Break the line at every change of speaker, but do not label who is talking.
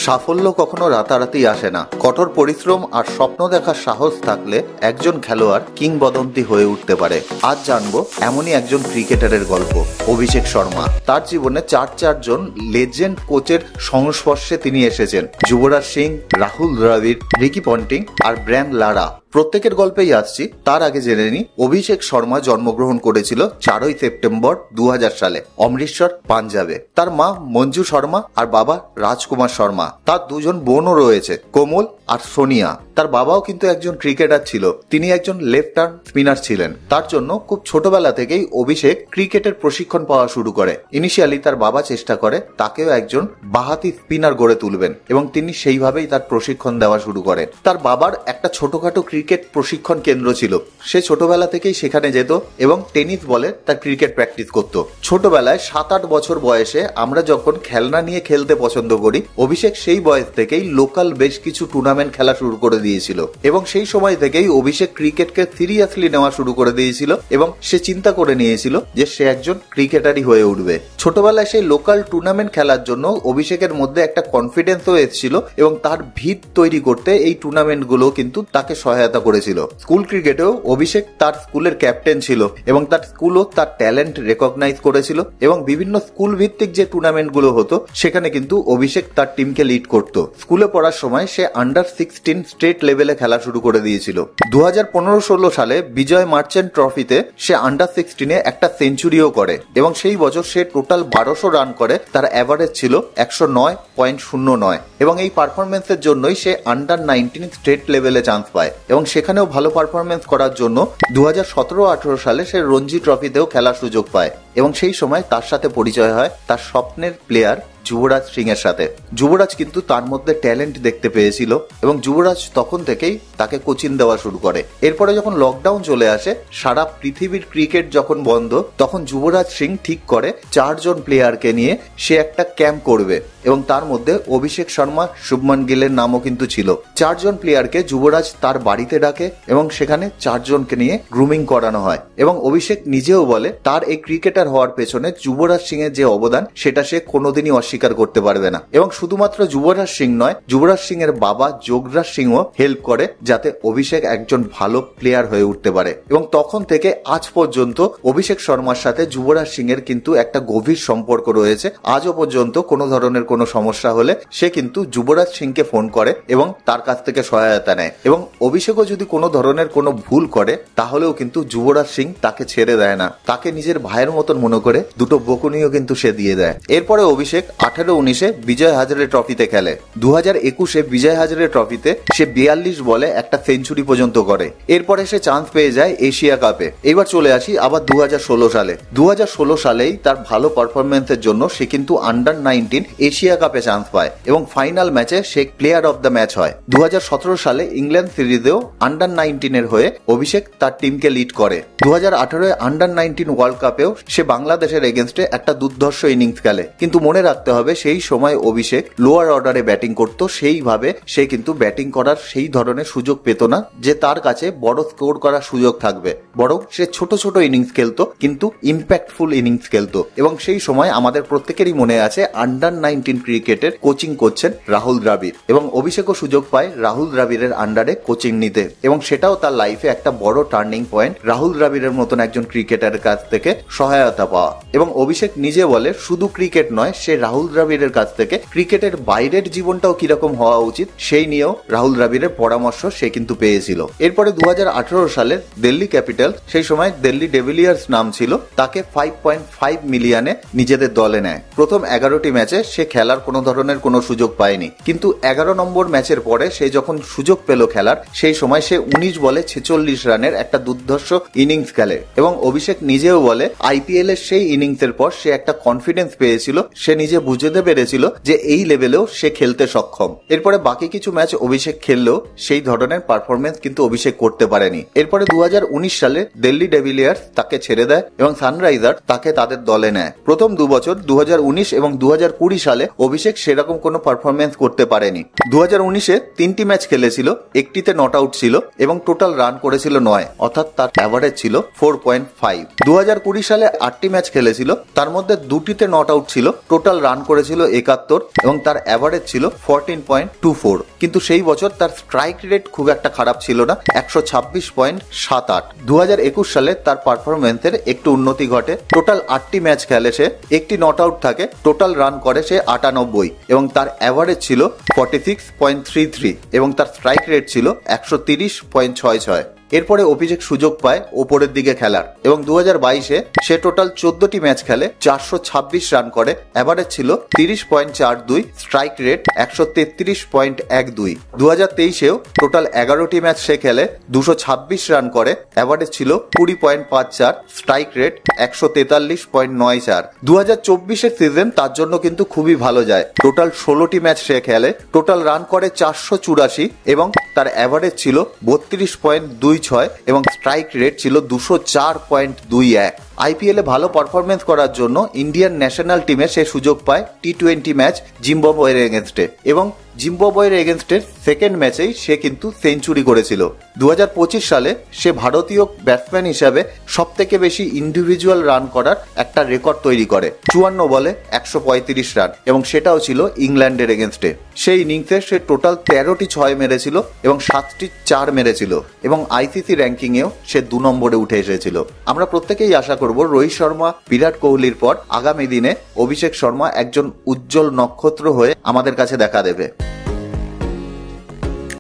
সাফল্য কখনো রাতারাতি আসে না। কঠোর পরিশ্রম আর স্বপ্ন দেখার সাহস থাকলে একজন খেলোয়াড় কিংবদন্তি হয়ে উঠতে পারে। আজ জানবো এমনই একজন ক্রিকেটারের গল্প, অভিষেক শর্মা। তার জীবনে চারজন লেজেন্ড কোচের সংস্পর্শে তিনি এসেছেন। যুবরাজ সিং, রাহুল দ্রাবিড়, রিকি পন্টিং আর ব্রায়ান লারা। প্রত্যেকের গল্পেই আসছি। তার আগে জেনে নিই, অভিষেক শর্মা জন্মগ্রহণ করেছিল 4 সেপ্টেম্বর 2000 সালে অমৃতসর, পাঞ্জাবে। তার মা মঞ্জু শর্মা আর বাবা রাজকুমার শর্মা। তার দুজন বোনও রয়েছে, কোমল আর সোনিয়া। তার বাবাও কিন্তু একজন ক্রিকেটার ছিল। তিনি একজন লেফট আর্ম স্পিনার ছিলেন। তার জন্য খুব ছোটবেলা থেকেই অভিষেক ক্রিকেটের প্রশিক্ষণ পাওয়া শুরু করে। ইনিশিয়ালি তার বাবা চেষ্টা করে তাকেও একজন বাঁহাতি স্পিনার গড়ে তুলবেন এবং তিনি সেইভাবেই তার প্রশিক্ষণ দেওয়া শুরু করেন। তার বাবার একটা ছোটখাটো ক্রিকেট প্রশিক্ষণ কেন্দ্র ছিল। সে ছোটবেলা থেকেই সেখানে যেত এবং টেনিস বলে তার ক্রিকেট প্র্যাকটিস করত। ছোটবেলায় 7-8 বছর বয়সে আমরা যখন খেলনা নিয়ে খেলতে পছন্দ করি, অভিষেক সেই বয়স থেকেই লোকাল বেশ কিছু টুর্নামেন্ট খেলা শুরু করে দিয়েছিল এবং সেই সময় থেকেই অভিষেক ক্রিকেটকে সিরিয়াসলি নেওয়া শুরু করে দিয়েছিল এবং সে চিন্তা করে নিয়েছিল যে সে একজন ক্রিকেটারই হয়ে উঠবে। ছোটবেলায় সেই লোকাল টুর্নামেন্ট খেলার জন্য অভিষেকের মধ্যে একটা কনফিডেন্সও এসেছিল এবং তার ভিত তৈরি করতে এই টুর্নামেন্টগুলো কিন্তু তাকে সহায়তা করেছিল। স্কুল ক্রিকেটেও অভিষেক তার স্কুলের ক্যাপ্টেন ছিল এবং তার স্কুলও তার ট্যালেন্ট রেকগনাইজ করেছিল এবং বিভিন্ন স্কুল ভিত্তিক যে টুর্নামেন্টগুলো হতো সেখানে কিন্তু অভিষেক তার টিমকে লিড করত। স্কুলে পড়ার সময় সে আন্ডার 16 স্টেট লেভেলে খেলা শুরু করে দিয়েছিল। 2015-16 সালে বিজয় মার্চেন্ট ট্রফিতে সে আন্ডার 16-এ একটা সেঞ্চুরিও করে এবং সেই বছর সে টোটাল 1200 রান করে। তার অ্যাভারেজ ছিল 109.09 এবং এই পারফরমেন্সের জন্যই সে আন্ডার 19 স্টেট লেভেলে চান্স পায় এবং সেখানেও ভালো পারফরমেন্স করার জন্য 2017-18 সালে সে রঞ্জি ট্রফিতেও খেলার সুযোগ পায় এবং সেই সময় তার সাথে পরিচয় হয় তার স্বপ্নের প্লেয়ার যুবরাজ সিং এর সাথে। যুবরাজ কিন্তু তার মধ্যে ট্যালেন্ট দেখতে পেয়েছিল এবং যুবরাজ তখন থেকেই তাকে কোচিং দেওয়া শুরু করে। এরপরে যখন লকডাউন চলে আসে, সারা পৃথিবীর ক্রিকেট যখন বন্ধ, তখন যুবরাজ সিং ঠিক করে 4 জন প্লেয়ারকে নিয়ে সে একটা ক্যাম্প করবে এবং তার মধ্যে অভিষেক শর্মা, শুভমান গিলের নামও কিন্তু ছিল। 4 জন প্লেয়ারকে যুবরাজ তার বাড়িতে ডাকে এবং সেখানে 4 জনকে নিয়ে গ্রুমিং করানো হয় এবং অভিষেক নিজেও বলে তার এই ক্রিকেটার হওয়ার পেছনে যুবরাজ সিং এর যে অবদান সেটা সে কোনোদিনই অস্বীকার করতে পারবে না। এবং শুধুমাত্র যুবরাজ সিং নয়, যুবরাজ সিং এর বাবা যোগরাজ সিংও হেল্প করে যাতে অভিষেক একজন ভালো প্লেয়ার হয়ে উঠতে পারে। এবং তখন থেকে আজ পর্যন্ত অভিষেক শর্মার সাথে যুবরাজ সিং এর কিন্তু একটা গভীর সম্পর্ক রয়েছে। আজও পর্যন্ত কোনো ধরনের কোনো সমস্যা হলে সে কিন্তু যুবরাজ সিংকে ফোন করে এবং তার কাছ থেকে সহায়তা নেয় এবং অভিষেকও যদি কোনো ধরনের কোনো ভুল করে তাহলেও কিন্তু যুবরাজ সিং তাকে ছেড়ে দেয় না। তাকে নিজের ভাইয়ের মতন মনে করে দুটো বকুনিও কিন্তু সে দিয়ে দেয়। এরপরে অভিষেক 18-19 বিজয় হাজারে ট্রফিতে খেলে। 2021 বিজয় হাজারে ট্রফিতে সে 42 বলে একটা সেঞ্চুরি পর্যন্ত করে। এরপরে সে চান্স পেয়ে যায় এশিয়া কাপে। এবার চলে আসি আবার 2016 সালে। 2016 সালেই তার ভালো পারফরমেন্সের জন্য সে কিন্তু আন্ডার 19 এশিয়া কাপে চান্স পায় এবং ফাইনাল ম্যাচে সে প্লেয়ার অফ দ্য ম্যাচ হয়। 2017 সালে ইংল্যান্ড সিরিজেও আন্ডার 19 এর হয়ে অভিষেক তার টিমকে লিড করে। 2018 আন্ডার 19 ওয়ার্ল্ড কাপেও সে বাংলাদেশের এগেনস্টে একটা দুর্ধর্ষ ইনিংস খেলে। কিন্তু মনে রাখতে হবে সেই সময় অভিষেক লোয়ার অর্ডারে ব্যাটিং করত, সেইভাবে সে কিন্তু ব্যাটিং করার সেই ধরনের সুযোগ পেত না যে তার কাছে বড় স্কোর করার সুযোগ থাকবে। বরং সে ছোট ছোট ইনিংস খেলতো কিন্তু ইম্প্যাক্টফুল ইনিংস খেলতো। এবং সেই সময় আমাদের প্রত্যেকেরই মনে আছে আন্ডার 19 ক্রিকেটের কোচিং করছেন রাহুল দ্রাবিড় এবং অভিষেকও সুযোগ পায় রাহুল দ্রাবিড়ের আন্ডারে কোচিং নিতে এবং সেটাও তার লাইফে একটা বড় টার্নিং পয়েন্ট। রাহুল দ্রাবিড়ের মতন একজন ক্রিকেটারের কাছ থেকে সহায়তা পাওয়া এবং অভিষেক নিজে বলে শুধু ক্রিকেট নয়, সে রাহুল দ্রাবিড়ের কাছ থেকে ক্রিকেটের বাইরের জীবনটাও কিরকম হওয়া উচিত সেই নিয়েও রাহুল দ্রাবিড়ের পরামর্শ সে কিন্তু পেয়েছিল। এরপরে 2018 সালে দিল্লি ক্যাপিটাল, সেই সময় দিল্লি ডেভিলিয়ার্স নাম ছিল, তাকে 5.5 মিলিয়নে নিজেদের দলে নেয়। প্রথম 11টি ম্যাচে সে খেলার কোনো ধরনের কোনো সুযোগ পায়নি, কিন্তু 11 নম্বর ম্যাচের পরে সে যখন সুযোগ পেল খেলার, সেই সময় সে 19 বলে 46 রানের একটা দুর্ধর্ষ ইনিংস খেলে এবং অভিষেক নিজেও বলে আইপিএল এর সেই ইনিংসের পর সে একটা কনফিডেন্স পেয়েছিল। সে নিজে বুঝতে পেরেছিল যে এই লেভেলেও সে খেলতে সক্ষম। এরপরে বাকি কিছু ম্যাচ অভিষেক খেললেও সেই ধরনের পারফরমেন্স কিন্তু অভিষেক করতে পারেনি। এরপরে 2019 সালে দিল্লি ডেভিলিয়ার্স তাকে ছেড়ে দেয় এবং সানরাইজার্স তাকে তাদের দলে নেয়। প্রথম 2 বছর 2019 এবং 2020 সালে অভিষেক সেরকম কোনো পারফরমেন্স করতে পারেনি। 2019-এ 3টি ম্যাচ খেলেছিল, একটিতে নট আউট ছিল এবং টোটাল রান করেছিল 9, অর্থাৎ তার অ্যাভারেজ ছিল 4.5। 2020 সালে 8টি ম্যাচ খেলেছিল, তার মধ্যে 2টিতে নট আউট ছিল, টোটাল রান করেছিল 71 এবং তার অ্যাভারেজ ছিল 14.24। কিন্তু সেই বছর তার স্ট্রাইক রেট খুব একটা খারাপ ছিল না, 126.78। 2021 সালে তার পারফরমেন্সের একটু উন্নতি ঘটে। টোটাল 8টি ম্যাচ খেলে সে, একটি নট আউট থাকে, টোটাল রান করে সে 98 এবং তার অ্যাভারেজ ছিল 46.33 এবং তার স্ট্রাইক রেট ছিল 130.66। এরপরে অভিষেক সুযোগ পায় ওপরের দিকে খেলার এবং 2022-এ সে টোটাল 14টি ম্যাচ খেলে, 426 রান করে, অ্যাভারেজ ছিল 30.42, স্ট্রাইক রেট 133.12। 2023-এও টোটাল 11টি ম্যাচ সে খেলে, 226 রান করে, অ্যাভারেজ ছিল 20.54, স্ট্রাইক রেট 143.94। 2024-এর সিজন তার জন্য কিন্তু খুবই ভালো যায়। টোটাল 16টি ম্যাচ সে খেলে, টোটাল রান করে 484 এবং তার অ্যাভারেজ ছিল 32.26 এবং স্ট্রাইক রেট ছিল 204.21। আইপিএলে ভালো পারফরমেন্স করার জন্য ইন্ডিয়ান ন্যাশনাল টিমে সে সুযোগ পায় টি-20 ম্যাচ জিম্বাবুয়ের এগেনস্টে এবং জিম্বাবুয়ের এগেনস্টের সেকেন্ড ম্যাচেই সে কিন্তু সেঞ্চুরি করেছিল। 2025 সালে সে ভারতীয় ব্যাটসম্যান হিসাবে সব থেকে বেশি ইন্ডিভিজুয়াল রান করার একটা রেকর্ড তৈরি করে, 54 বলে 135 রান, এবং সেটাও ছিল ইংল্যান্ডের এগেনস্টে। সেই ইনিংসে সে টোটাল 13টি 6 মেরেছিল এবং 7টি 4 মেরেছিল এবং আইসিসি র্যাঙ্কিংয়েও সে 2 নম্বরে উঠে এসেছিল। আমরা প্রত্যেকেই আশা করব রোহিত শর্মা, বিরাট কোহলির পর আগামী দিনে অভিষেক শর্মা একজন উজ্জ্বল নক্ষত্র হয়ে আমাদের কাছে দেখা দেবে।